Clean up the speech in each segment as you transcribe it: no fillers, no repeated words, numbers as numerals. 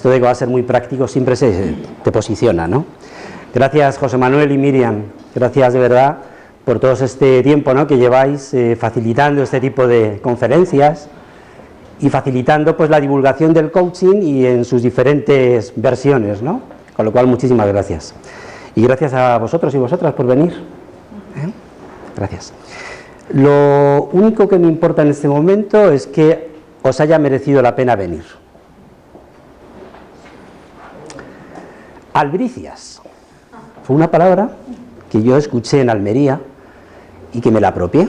esto de que va a ser muy práctico siempre te posiciona, ¿no? Gracias José Manuel y Miriam, gracias de verdad por todo este tiempo, ¿no?, que lleváis facilitando este tipo de conferencias y facilitando pues la divulgación del coaching y en sus diferentes versiones, ¿no? Con lo cual muchísimas gracias. Y gracias a vosotros y vosotras por venir. Gracias. Lo único que me importa en este momento es que os haya merecido la pena venir. Albricias fue una palabra que yo escuché en Almería y que me la apropié.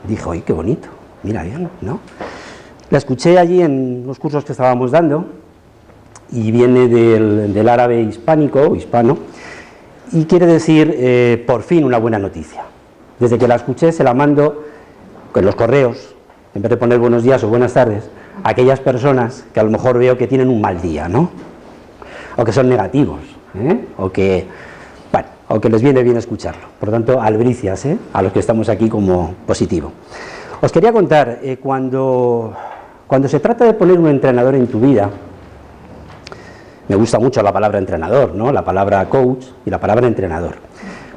Dije, ¡ay, qué bonito! Mira bien, ¿no? La escuché allí en los cursos que estábamos dando y viene del árabe hispánico o hispano y quiere decir por fin una buena noticia. Desde que la escuché se la mando con los correos, en vez de poner buenos días o buenas tardes, a aquellas personas que a lo mejor veo que tienen un mal día, ¿no? O que son negativos, o que les viene bien escucharlo. Por lo tanto, albricias, a los que estamos aquí como positivo. Os quería contar, cuando se trata de poner un entrenador en tu vida, me gusta mucho la palabra entrenador, ¿no?, la palabra coach y la palabra entrenador.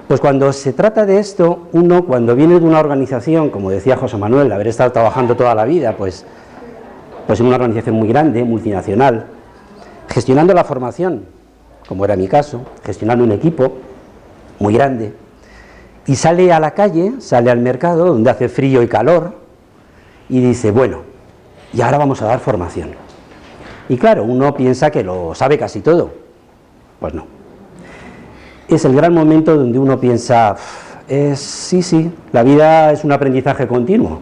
Pues cuando se trata de esto, uno cuando viene de una organización, como decía José Manuel, de haber estado trabajando toda la vida, pues en una organización muy grande, multinacional, gestionando la formación, como era mi caso, gestionando un equipo muy grande, y sale a la calle, sale al mercado, donde hace frío y calor, y dice, bueno, y ahora vamos a dar formación. Y claro, uno piensa que lo sabe casi todo. Pues no. Es el gran momento donde uno piensa, sí, la vida es un aprendizaje continuo,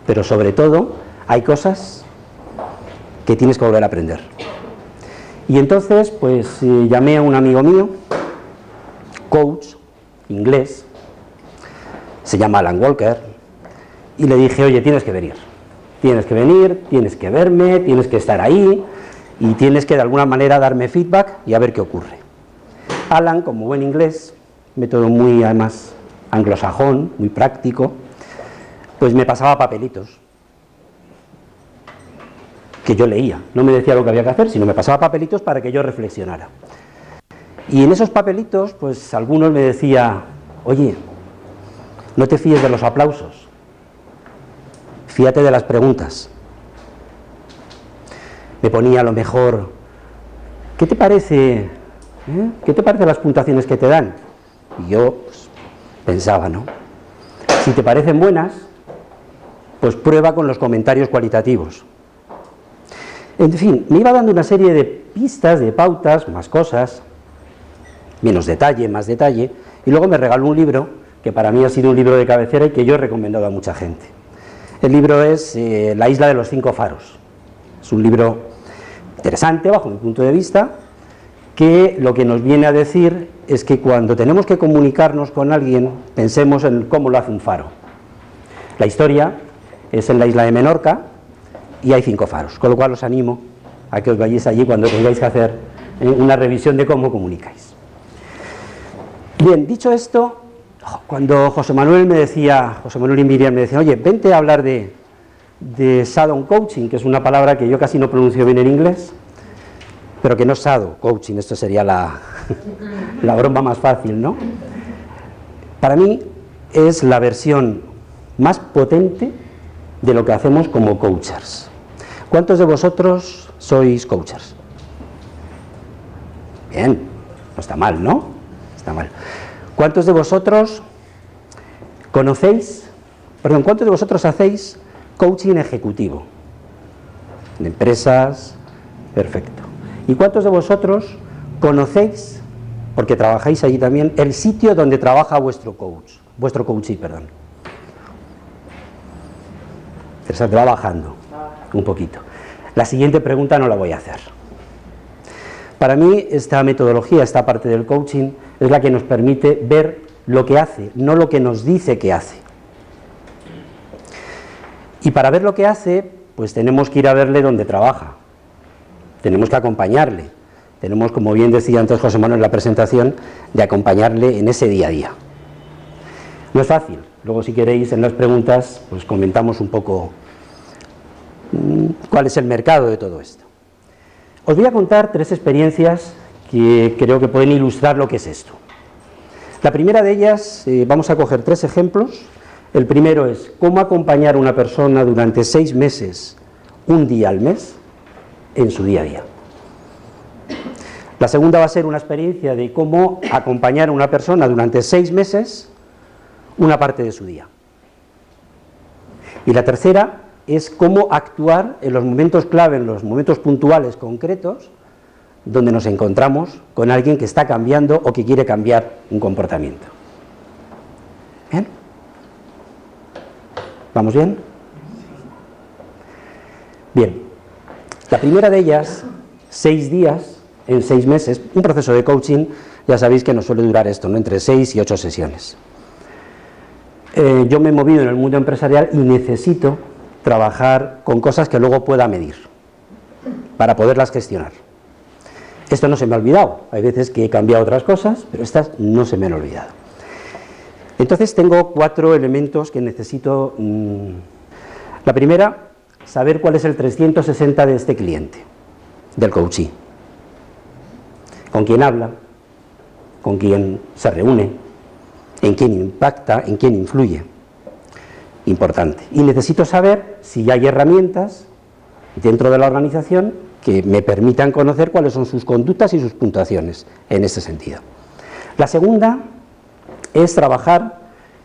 pero sobre todo hay cosas que tienes que volver a aprender. Y entonces, pues llamé a un amigo mío, coach, inglés, se llama Alan Walker, y le dije, oye, tienes que venir, tienes que verme, tienes que estar ahí, y tienes que de alguna manera darme feedback y a ver qué ocurre. Alan, como buen inglés, método muy además anglosajón, muy práctico, pues me pasaba papelitos que yo leía, no me decía lo que había que hacer, sino me pasaba papelitos para que yo reflexionara. Y en esos papelitos, pues algunos me decía, oye, no te fíes de los aplausos, fíate de las preguntas. Me ponía a lo mejor, ¿qué te parece? ¿Qué te parecen las puntuaciones que te dan? Y yo pues, pensaba, ¿no? Si te parecen buenas, pues prueba con los comentarios cualitativos. En fin, me iba dando una serie de pistas, de pautas, más cosas, menos detalle, más detalle, y luego me regaló un libro que para mí ha sido un libro de cabecera y que yo he recomendado a mucha gente. El libro es La isla de los 5 faros. Es un libro interesante bajo mi punto de vista, que lo que nos viene a decir es que cuando tenemos que comunicarnos con alguien, pensemos en cómo lo hace un faro. La historia es en la isla de Menorca y hay 5 faros, con lo cual os animo a que os vayáis allí cuando tengáis que hacer una revisión de cómo comunicáis. Bien, dicho esto, cuando José Manuel y Miriam me decían, oye, vente a hablar de Shadow Coaching, que es una palabra que yo casi no pronuncio bien en inglés, pero que no es Shadow Coaching, esto sería la broma más fácil, ¿no? Para mí es la versión más potente de lo que hacemos como coachers. ¿Cuántos de vosotros sois coachers? Bien, no está mal, ¿no? Está mal. ¿Cuántos de vosotros cuántos de vosotros hacéis coaching ejecutivo? De empresas, perfecto. ¿Y cuántos de vosotros conocéis, porque trabajáis allí también, el sitio donde trabaja vuestro coachee, perdón? Está trabajando un poquito. La siguiente pregunta no la voy a hacer. Para mí esta metodología, esta parte del coaching, es la que nos permite ver lo que hace, no lo que nos dice que hace. Y para ver lo que hace, pues tenemos que ir a verle donde trabaja, tenemos que acompañarle, tenemos, como bien decía antes José Manuel en la presentación, de acompañarle en ese día a día. No es fácil, luego si queréis en las preguntas, pues comentamos un poco cuál es el mercado de todo esto. Os voy a contar 3 experiencias que creo que pueden ilustrar lo que es esto. La primera de ellas, vamos a coger 3 ejemplos. El primero es cómo acompañar a una persona durante 6 meses, un día al mes, en su día a día. La segunda va a ser una experiencia de cómo acompañar a una persona durante 6 meses, una parte de su día. Y la tercera es cómo actuar en los momentos clave, en los momentos puntuales concretos, donde nos encontramos con alguien que está cambiando o que quiere cambiar un comportamiento. ¿Bien? ¿Vamos bien? Bien. La primera de ellas, 6 días en 6 meses, un proceso de coaching, ya sabéis que nos suele durar esto, ¿no? Entre 6 y 8 sesiones. Yo me he movido en el mundo empresarial y necesito trabajar con cosas que luego pueda medir, para poderlas gestionar. Esto no se me ha olvidado, hay veces que he cambiado otras cosas, pero estas no se me han olvidado. Entonces tengo 4 elementos que necesito. La primera, saber cuál es el 360 de este cliente, del coachee. Con quién habla, con quién se reúne, en quién impacta, en quién influye. Importante. Y necesito saber si hay herramientas dentro de la organización que me permitan conocer cuáles son sus conductas y sus puntuaciones en ese sentido. La segunda es trabajar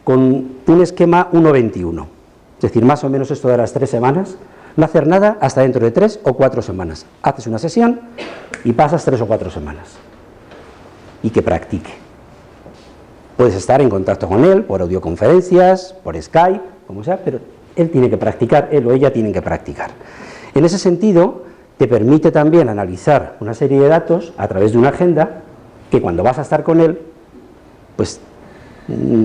con un esquema 1-21, es decir, más o menos esto de las 3 semanas, no hacer nada hasta dentro de 3 o 4 semanas. Haces una sesión y pasas 3 o 4 semanas. Y que practique. Puedes estar en contacto con él por audioconferencias, por Skype, como sea, pero él tiene que practicar, él o ella tienen que practicar. En ese sentido, te permite también analizar una serie de datos a través de una agenda que cuando vas a estar con él, pues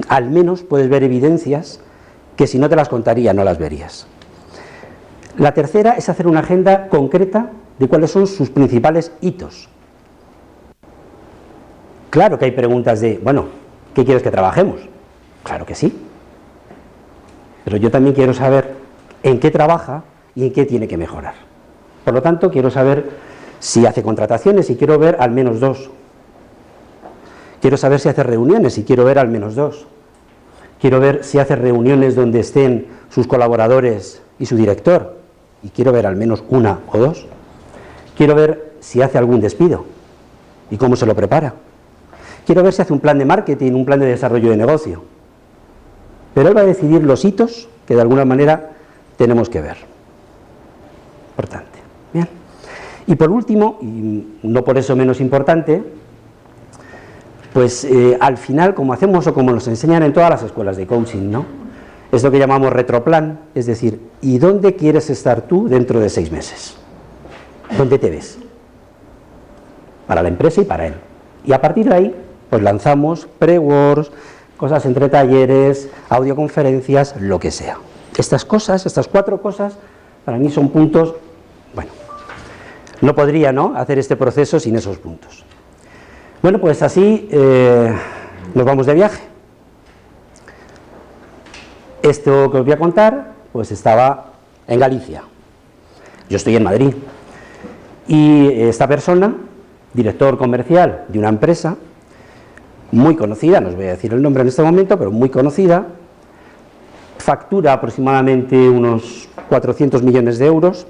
al menos puedes ver evidencias que si no te las contaría no las verías. La tercera es hacer una agenda concreta de cuáles son sus principales hitos. Claro que hay preguntas de, bueno, ¿qué quieres que trabajemos? Claro que sí. Pero yo también quiero saber en qué trabaja y en qué tiene que mejorar. Por lo tanto, quiero saber si hace contrataciones y quiero ver al menos 2. Quiero saber si hace reuniones y quiero ver al menos 2. Quiero ver si hace reuniones donde estén sus colaboradores y su director y quiero ver al menos 1 o 2. Quiero ver si hace algún despido y cómo se lo prepara. Quiero ver si hace un plan de marketing, un plan de desarrollo de negocio. Pero él va a decidir los hitos que de alguna manera tenemos que ver. Importante. Bien. Y por último, y no por eso menos importante, pues al final, como hacemos o como nos enseñan en todas las escuelas de coaching, ¿no? Es lo que llamamos retroplan, es decir, ¿y dónde quieres estar tú dentro de 6 meses? ¿Dónde te ves? Para la empresa y para él. Y a partir de ahí, pues lanzamos pre-works, cosas entre talleres, audioconferencias, lo que sea. Estas cosas, estas 4 cosas, para mí son puntos, bueno, no podría, ¿no?, hacer este proceso sin esos puntos. Bueno, pues así nos vamos de viaje. Esto que os voy a contar, pues estaba en Galicia. Yo estoy en Madrid. Y esta persona, director comercial de una empresa, muy conocida, no os voy a decir el nombre en este momento, pero muy conocida, factura aproximadamente unos 400 millones de euros,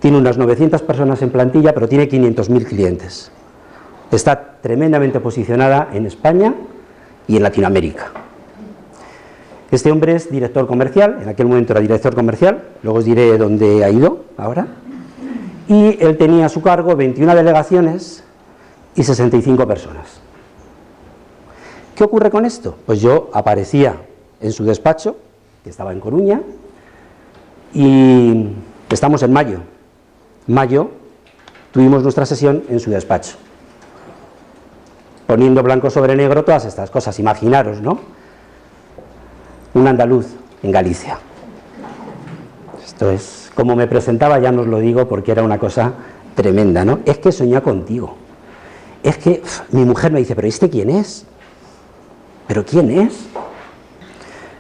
tiene unas 900 personas en plantilla, pero tiene 500.000 clientes. Está tremendamente posicionada en España y en Latinoamérica. Este hombre es director comercial, en aquel momento era director comercial, luego os diré dónde ha ido ahora, y él tenía a su cargo 21 delegaciones y 65 personas. ¿Qué ocurre con esto? Pues yo aparecía en su despacho, que estaba en Coruña, y estamos en mayo. En mayo tuvimos nuestra sesión en su despacho, poniendo blanco sobre negro todas estas cosas, imaginaros, ¿no? Un andaluz en Galicia. Esto es, como me presentaba, ya no os lo digo porque era una cosa tremenda, ¿no? Es que soñé contigo. Es que mi mujer me dice, ¿pero este quién es? ¿Pero quién es?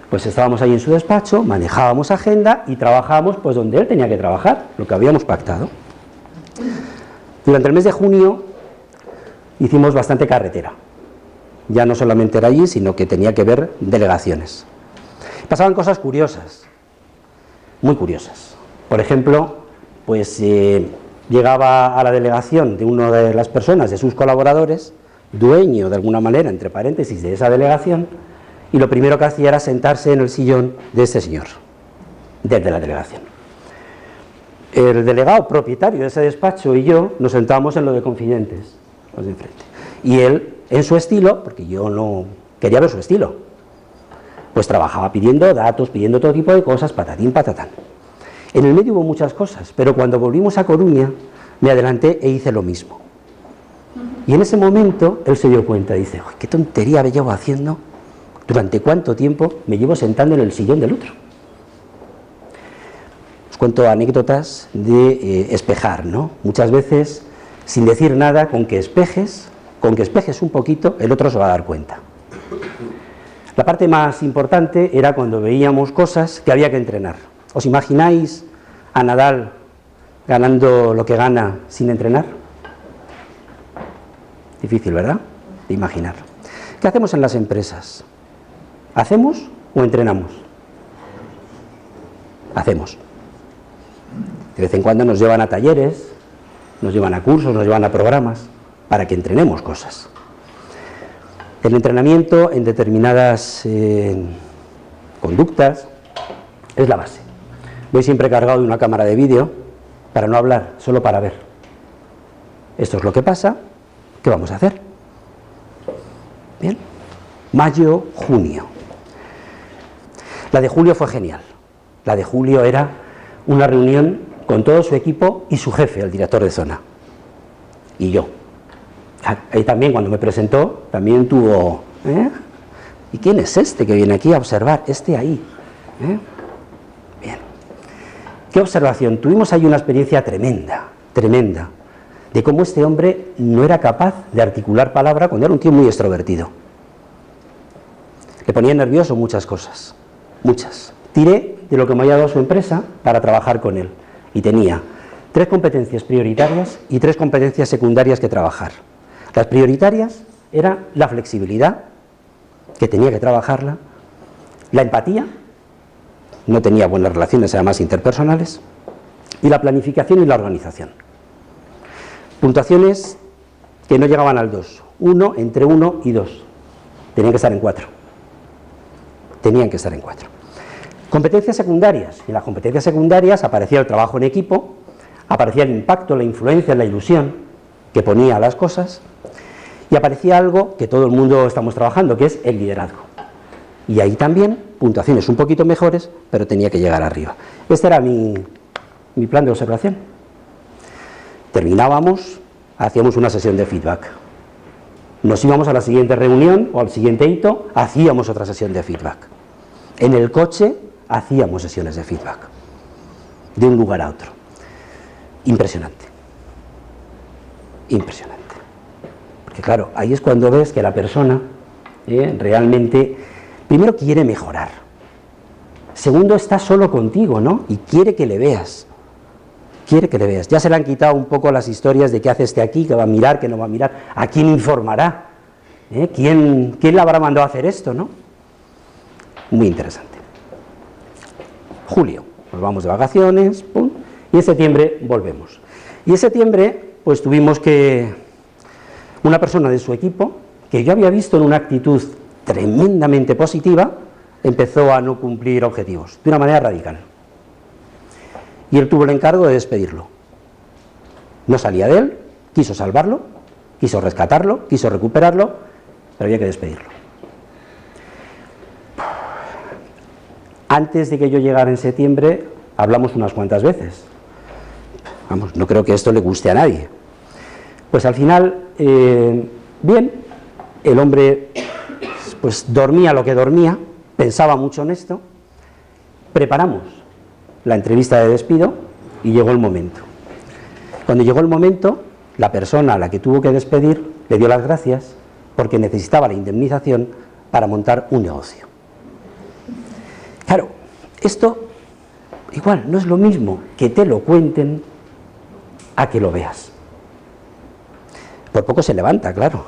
Pues estábamos ahí en su despacho, manejábamos agenda y trabajábamos pues donde él tenía que trabajar, lo que habíamos pactado. Durante el mes de junio hicimos bastante carretera. Ya no solamente era allí, sino que tenía que ver delegaciones. Pasaban cosas curiosas, muy curiosas. Por ejemplo, pues llegaba a la delegación de una de las personas, de sus colaboradores, dueño de alguna manera, entre paréntesis, de esa delegación, y lo primero que hacía era sentarse en el sillón de este señor, desde la delegación. El delegado propietario de ese despacho y yo nos sentábamos en lo de confidentes, los de enfrente. Y él, en su estilo, porque yo no quería ver su estilo, pues trabajaba pidiendo datos, pidiendo todo tipo de cosas, patatín, patatán. En el medio hubo muchas cosas, pero cuando volvimos a Coruña, me adelanté e hice lo mismo. Y en ese momento, él se dio cuenta, dice, qué tontería me llevo haciendo, durante cuánto tiempo me llevo sentando en el sillón del otro. Os cuento anécdotas de espejar, ¿no? Muchas veces, sin decir nada, con que espejes un poquito, el otro se va a dar cuenta. La parte más importante era cuando veíamos cosas que había que entrenar. ¿Os imagináis a Nadal ganando lo que gana sin entrenar? Difícil, ¿verdad? De imaginar. ¿Qué hacemos en las empresas? ¿Hacemos o entrenamos? Hacemos. De vez en cuando nos llevan a talleres, nos llevan a cursos, nos llevan a programas, para que entrenemos cosas. El entrenamiento en determinadas conductas es la base. Voy siempre cargado de una cámara de vídeo para no hablar, solo para ver. Esto es lo que pasa, ¿qué vamos a hacer? Bien, mayo, junio. La de julio fue genial. La de julio era una reunión con todo su equipo y su jefe, el director de zona. Y yo. Ahí también, cuando me presentó, también tuvo... ¿Y quién es este que viene aquí a observar? Este ahí. Bien. ¿Qué observación? Tuvimos ahí una experiencia tremenda, tremenda, de cómo este hombre no era capaz de articular palabra cuando era un tío muy extrovertido. Le ponía nervioso muchas cosas, muchas. Tiré de lo que me había dado su empresa para trabajar con él. Y tenía 3 competencias prioritarias y 3 competencias secundarias que trabajar. Las prioritarias eran la flexibilidad, que tenía que trabajarla, la empatía, no tenía buenas relaciones además interpersonales, y la planificación y la organización. Puntuaciones que no llegaban al 2, 1, entre 1 y 2, tenían que estar en 4. Tenían que estar en 4. Competencias secundarias. En las competencias secundarias aparecía el trabajo en equipo, aparecía el impacto, la influencia, la ilusión que ponía a las cosas, y aparecía algo que todo el mundo estamos trabajando, que es el liderazgo. Y ahí también, puntuaciones un poquito mejores, pero tenía que llegar arriba. Este era mi plan de observación. Terminábamos, hacíamos una sesión de feedback. Nos íbamos a la siguiente reunión o al siguiente hito, hacíamos otra sesión de feedback. En el coche hacíamos sesiones de feedback, de un lugar a otro. Impresionante. Impresionante. Porque claro, ahí es cuando ves que la persona realmente, primero quiere mejorar, segundo está solo contigo, ¿no? Y quiere que le veas, quiere que le veas. Ya se le han quitado un poco las historias de qué hace este aquí, que va a mirar, que no va a mirar, a quién informará, ¿Quién le habrá mandado a hacer esto, no? Muy interesante. Julio, nos vamos de vacaciones, pum, y en septiembre volvemos. Y en septiembre, pues tuvimos que una persona de su equipo, que yo había visto en una actitud tremendamente positiva, empezó a no cumplir objetivos, de una manera radical. Y él tuvo el encargo de despedirlo. No salía de él, quiso salvarlo, quiso rescatarlo, quiso recuperarlo, pero había que despedirlo. Antes de que yo llegara en septiembre, hablamos unas cuantas veces. Vamos, no creo que esto le guste a nadie. Pues al final, bien, el hombre pues dormía lo que dormía, pensaba mucho en esto, preparamos la entrevista de despido y llegó el momento. Cuando llegó el momento, la persona a la que tuvo que despedir le dio las gracias porque necesitaba la indemnización para montar un negocio. Claro, esto igual no es lo mismo que te lo cuenten a que lo veas. Por poco se levanta, claro.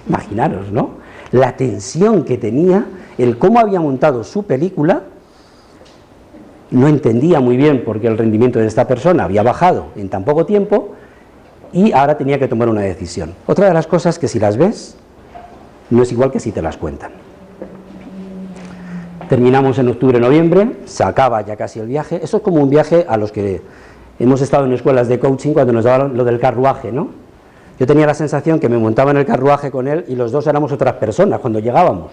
Imaginaros, ¿no? La tensión que tenía, el cómo había montado su película. No entendía muy bien por qué el rendimiento de esta persona había bajado en tan poco tiempo y ahora tenía que tomar una decisión. Otra de las cosas que si las ves, no es igual que si te las cuentan. Terminamos en octubre, noviembre, se acaba ya casi el viaje. Eso es como un viaje a los que hemos estado en escuelas de coaching cuando nos daban lo del carruaje, ¿no? Yo tenía la sensación que me montaba en el carruaje con él y los dos éramos otras personas cuando llegábamos.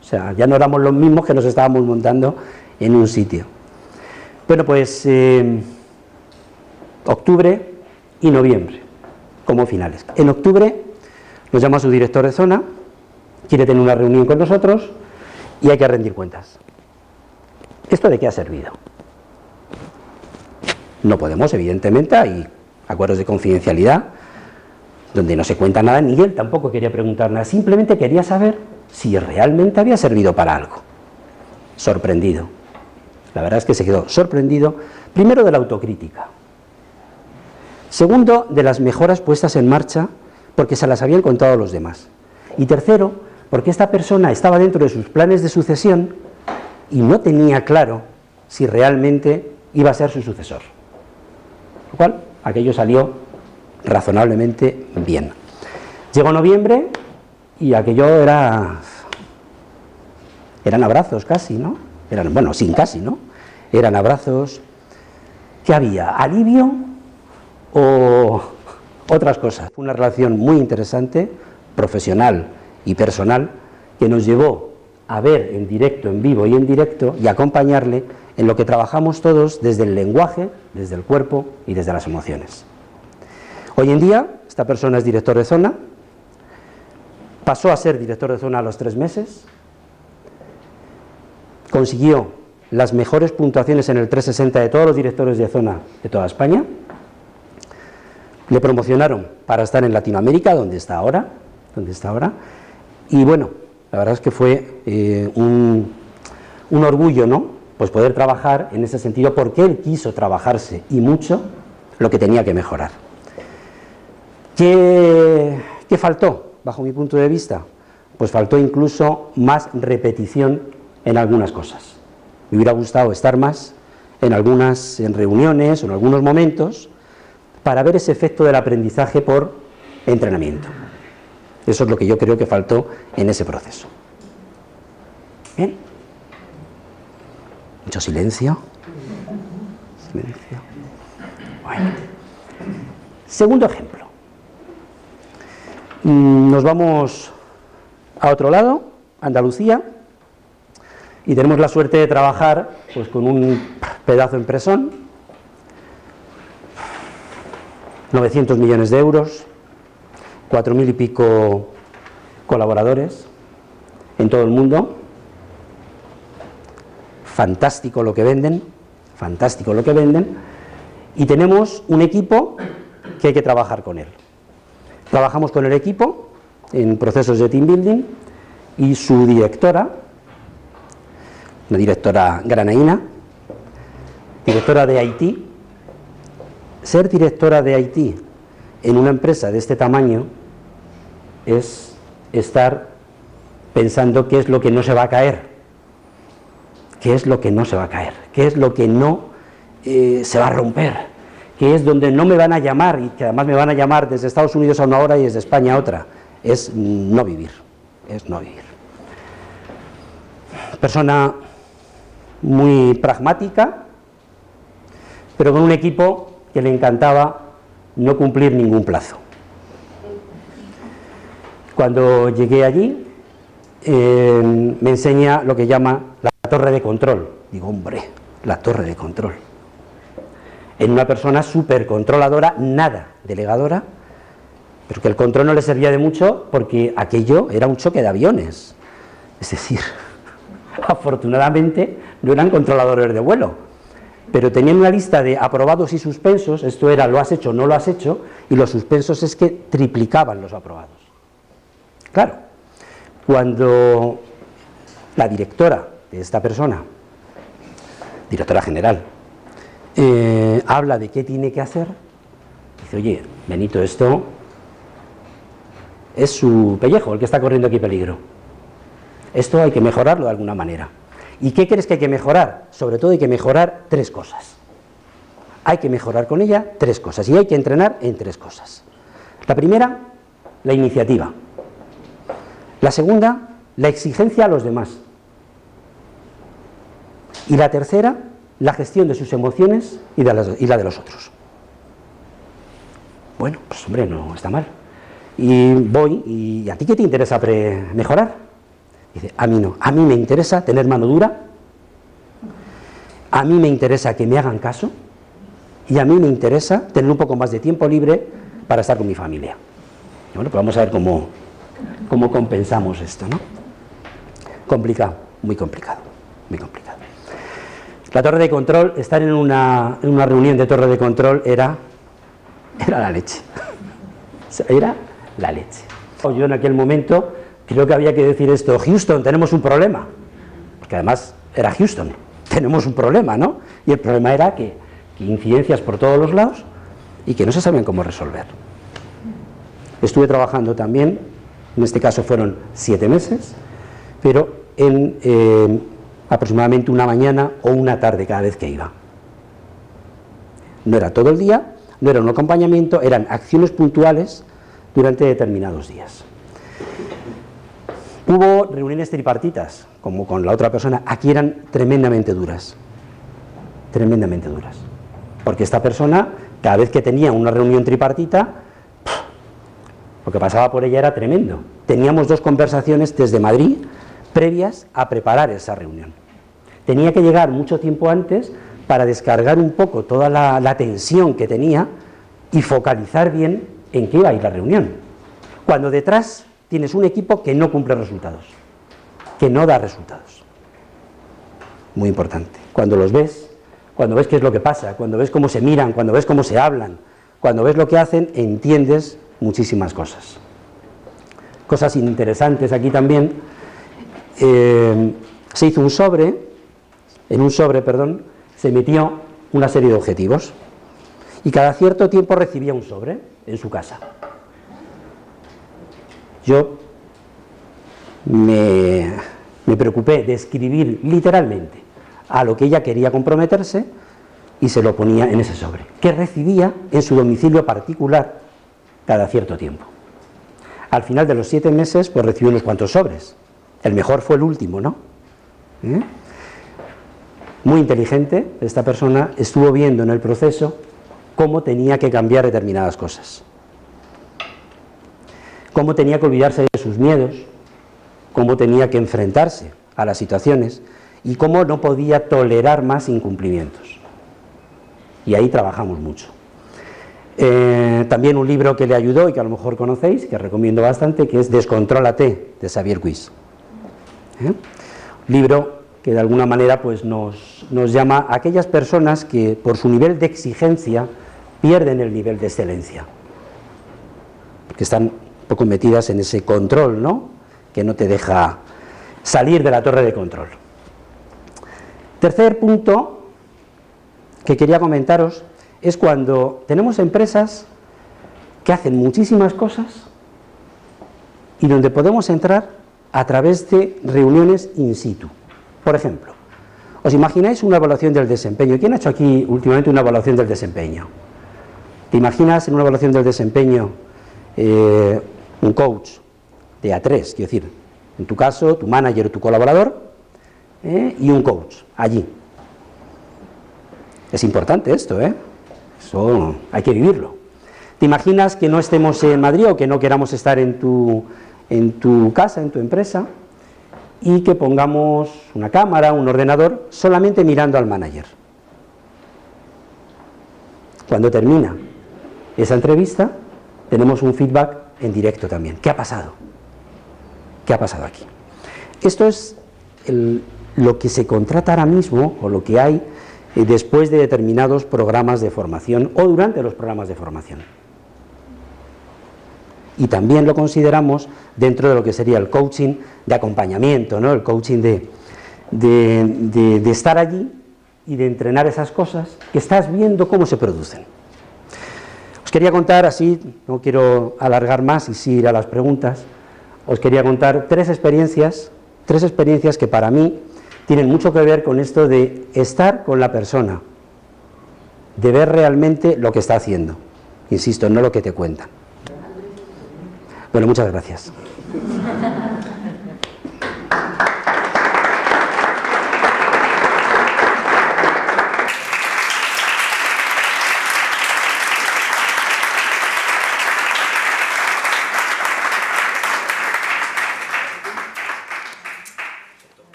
O sea, ya no éramos los mismos que nos estábamos montando en un sitio. Bueno, pues octubre y noviembre como finales. En octubre nos llama su director de zona, quiere tener una reunión con nosotros y hay que rendir cuentas. ¿Esto de qué ha servido? No podemos, evidentemente, hay acuerdos de confidencialidad donde no se cuenta nada, ni él tampoco quería preguntar nada, simplemente quería saber si realmente había servido para algo. Sorprendido. La verdad es que se quedó sorprendido, primero de la autocrítica, segundo de las mejoras puestas en marcha porque se las habían contado a los demás, y tercero, porque esta persona estaba dentro de sus planes de sucesión y no tenía claro si realmente iba a ser su sucesor, lo cual aquello salió razonablemente bien. Llegó noviembre y aquello eran abrazos casi, ¿no? Bueno, sin casi, ¿no? Eran abrazos. ¿Qué había? ¿Alivio o otras cosas? Fue una relación muy interesante, profesional y personal, que nos llevó a ver en directo, en vivo y en directo, y acompañarle en lo que trabajamos todos desde el lenguaje, desde el cuerpo y desde las emociones. Hoy en día, esta persona es director de zona, pasó a ser director de zona a los 3 meses, consiguió las mejores puntuaciones en el 360 de todos los directores de zona de toda España, le promocionaron para estar en Latinoamérica, donde está ahora, y bueno, la verdad es que fue un orgullo, ¿no? Pues poder trabajar en ese sentido, porque él quiso trabajarse y mucho lo que tenía que mejorar. ¿Qué faltó, bajo mi punto de vista? Pues faltó incluso más repetición en algunas cosas. Me hubiera gustado estar más en reuniones o en algunos momentos para ver ese efecto del aprendizaje por entrenamiento. Eso es lo que yo creo que faltó en ese proceso. ¿Bien? Mucho silencio. Silencio. Bueno. Segundo ejemplo. Nos vamos a otro lado, Andalucía, y tenemos la suerte de trabajar pues con un pedazo de empresón, 900 millones de euros, 4.000 y pico colaboradores en todo el mundo. Fantástico lo que venden, y tenemos un equipo que hay que trabajar con él. Trabajamos con el equipo en procesos de team building y su directora, una directora granaína, directora de IT. Ser directora de IT en una empresa de este tamaño es estar pensando qué es lo que no se va a caer, qué es lo que no se va a caer, qué es lo que no se va a romper, qué es donde no me van a llamar, y que además me van a llamar desde Estados Unidos a una hora y desde España a otra. Es no vivir, es no vivir. Persona muy pragmática, pero con un equipo que le encantaba no cumplir ningún plazo. Cuando llegué allí, me enseña lo que llama la torre de control. Digo, hombre, la torre de control. En una persona súper controladora, nada delegadora, pero que el control no le servía de mucho porque aquello era un choque de aviones. Es decir, afortunadamente no eran controladores de vuelo, pero tenían una lista de aprobados y suspensos. Esto era lo has hecho o no lo has hecho, y los suspensos es que triplicaban los aprobados. Claro, cuando la directora de esta persona, directora general, habla de qué tiene que hacer, dice, oye, Benito, esto es su pellejo el que está corriendo aquí peligro. Esto hay que mejorarlo de alguna manera. ¿Y qué crees que hay que mejorar? Sobre todo hay que mejorar 3 cosas. Hay que mejorar con ella 3 cosas y hay que entrenar en 3 cosas. La primera, la iniciativa. La segunda, la exigencia a los demás. Y la tercera, la gestión de sus emociones y la de los otros. Bueno, pues hombre, no está mal. Y voy, ¿y a ti qué te interesa mejorar? Dice, a mí no, a mí me interesa tener mano dura, a mí me interesa que me hagan caso y a mí me interesa tener un poco más de tiempo libre para estar con mi familia. Y bueno, pues vamos a ver cómo compensamos esto, ¿no? Complicado, muy complicado, muy complicado. La torre de control, estar en una reunión de torre de control era la leche. Era la leche. Yo en aquel momento creo que había que decir esto: Houston, tenemos un problema. Porque además era Houston, tenemos un problema, ¿no? Y el problema era que incidencias por todos los lados y que no se sabían cómo resolver. Estuve trabajando también, en este caso fueron 7 meses, pero en aproximadamente una mañana o una tarde cada vez que iba. No era todo el día, no era un acompañamiento, eran acciones puntuales durante determinados días. Hubo reuniones tripartitas, como con la otra persona, aquí eran tremendamente duras, porque esta persona, cada vez que tenía una reunión tripartita, lo que pasaba por ella era tremendo. Teníamos 2 conversaciones desde Madrid previas a preparar esa reunión. Tenía que llegar mucho tiempo antes para descargar un poco toda la tensión que tenía y focalizar bien en qué iba a ir la reunión. Cuando detrás tienes un equipo que no cumple resultados, que no da resultados. Muy importante. Cuando los ves, cuando ves qué es lo que pasa, cuando ves cómo se miran, cuando ves cómo se hablan, cuando ves lo que hacen, entiendes muchísimas cosas. Cosas interesantes aquí también. Se hizo un sobre. En un sobre, se metió una serie de objetivos y cada cierto tiempo recibía un sobre en su casa. Yo me preocupé de escribir literalmente a lo que ella quería comprometerse y se lo ponía en ese sobre, que recibía en su domicilio particular cada cierto tiempo. Al final de los 7 meses, pues recibió unos cuantos sobres. El mejor fue el último, ¿no? Muy inteligente, esta persona estuvo viendo en el proceso cómo tenía que cambiar determinadas cosas, cómo tenía que olvidarse de sus miedos, cómo tenía que enfrentarse a las situaciones y cómo no podía tolerar más incumplimientos. Y ahí trabajamos mucho. También un libro que le ayudó y que a lo mejor conocéis, que recomiendo bastante, que es Descontrólate, de Xavier Cuís. Libro que de alguna manera pues nos llama a aquellas personas que por su nivel de exigencia pierden el nivel de excelencia, porque están un poco metidas en ese control, ¿no?, que no te deja salir de la torre de control. Tercer punto que quería comentaros es cuando tenemos empresas que hacen muchísimas cosas y donde podemos entrar a través de reuniones in situ. Por ejemplo, ¿os imagináis una evaluación del desempeño? ¿Quién ha hecho aquí últimamente una evaluación del desempeño? ¿Te imaginas en una evaluación del desempeño un coach de A3, quiero decir, en tu caso, tu manager o tu colaborador, y un coach allí? Es importante esto, eso hay que vivirlo. ¿Te imaginas que no estemos en Madrid o que no queramos estar en tu casa, en tu empresa, y que pongamos una cámara, un ordenador, solamente mirando al manager? Cuando termina esa entrevista, tenemos un feedback en directo también. ¿Qué ha pasado? ¿Qué ha pasado aquí? Esto es lo que se contrata ahora mismo, o lo que hay después de determinados programas de formación o durante los programas de formación. Y también lo consideramos dentro de lo que sería el coaching de acompañamiento, ¿no?, el coaching de estar allí y de entrenar esas cosas que estás viendo cómo se producen. Os quería contar así, no quiero alargar más y sí ir a las preguntas, os quería contar tres experiencias que para mí tienen mucho que ver con esto de estar con la persona, de ver realmente lo que está haciendo, insisto, no lo que te cuentan. Bueno, muchas gracias.